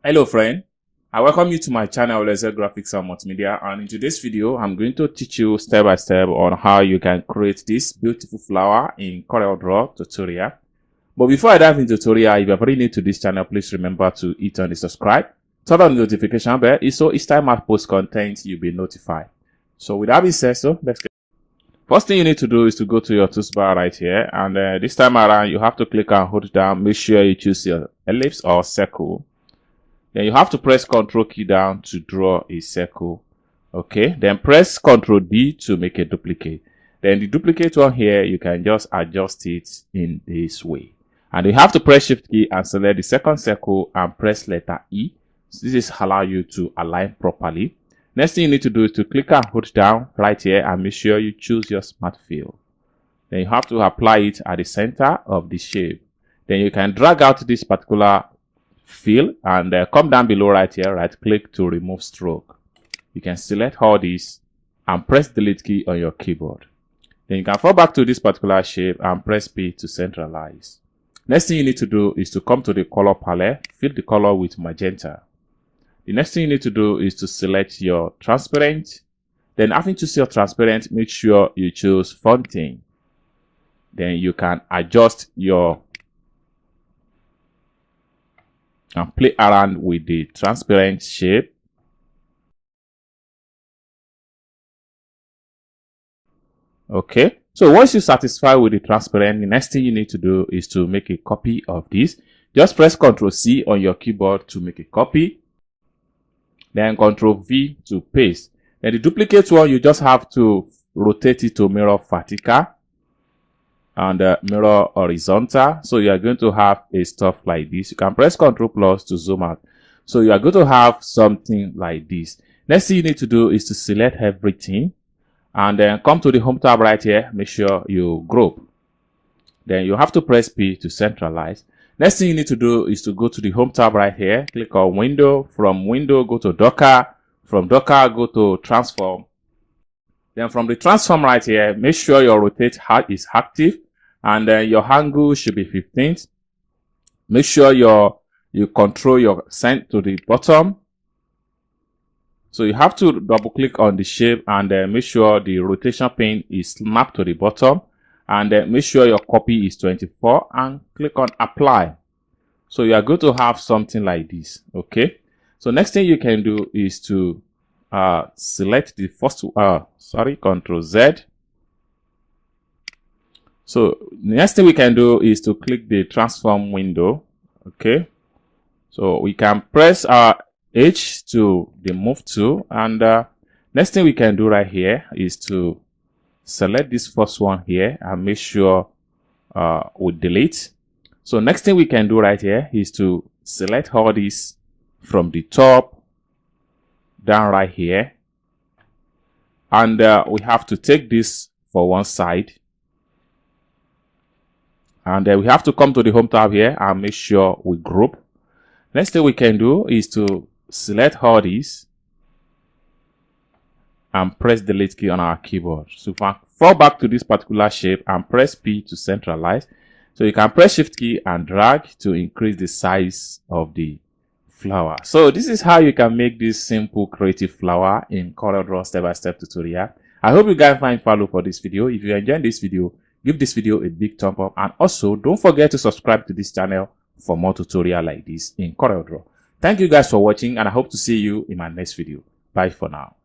Hello friend, I welcome you to my channel Laser Graphics and Multimedia, and in today's video I'm going to teach you step by step on how you can create this beautiful flower in corelDRAW tutorial. But before I dive into the tutorial, if you are very new to this channel, please remember to hit on the subscribe, turn on the notification bell, so each time I post content you'll be notified. So with that being said, let's get. First thing you need to do is to go to your toolbar right here, and this time around you have to click and hold down. Make sure you choose your ellipse or circle. Then you have to press Ctrl key down to draw a circle. Okay, then press Ctrl D to make a duplicate. Then the duplicate one here, you can just adjust it in this way. And you have to press Shift key and select the second circle and press letter E. So this is allow you to align properly. Next thing you need to do is to click and hold down right here and make sure you choose your smart fill. Then you have to apply it at the center of the shape. Then you can drag out this particular fill and come down below right here, right click to remove stroke. You can select all these and press delete key on your keyboard. Then you can fall back to this particular shape and press P to centralize. Next thing you need to do is to come to the color palette, fill the color with magenta. The next thing you need to do is to select your transparent. Then after you choose your transparent, make sure you choose fonting. Then you can adjust your and play around with the transparent shape. Okay, so once you're satisfied with the transparent, the next thing you need to do is to make a copy of this. Just press Ctrl C on your keyboard to make a copy, then Ctrl V to paste. Then the duplicate one, you just have to rotate it to mirror vertical and mirror horizontal. So you are going to have a stuff like this. You can press Ctrl plus to zoom out. So you are going to have something like this. Next thing you need to do is to select everything and then come to the home tab right here. Make sure you group. Then you have to press P to centralize. Next thing you need to do is to go to the home tab right here. Click on window. From window, go to Docker. From Docker, go to transform. Then from the transform right here, make sure your rotate is active. And your angle should be 15th. Make sure you control your send to the bottom. So you have to double click on the shape and make sure the rotation pin is mapped to the bottom. And make sure your copy is 24 and click on apply. So you are going to have something like this. Okay. So next thing you can do is to select the first, Ctrl Z. So the next thing we can do is to click the transform window. Okay, so we can press H to the move to, and next thing we can do right here is to select this first one here and make sure we delete. So next thing we can do right here is to select all these from the top down right here, and we have to take this for one side. And we have to come to the home tab here and make sure we group. Next thing we can do is to select all these and press delete key on our keyboard. So if I fall back to this particular shape and press P to centralize. So you can press Shift key and drag to increase the size of the flower. So this is how you can make this simple creative flower in corelDRAW step-by-step tutorial. I hope you guys find value for this video. If you enjoyed this video, give this video a big thumb up, and also don't forget to subscribe to this channel for more tutorial like this in corelDRAW. Thank you guys for watching, and I hope to see you in my next video. Bye for now.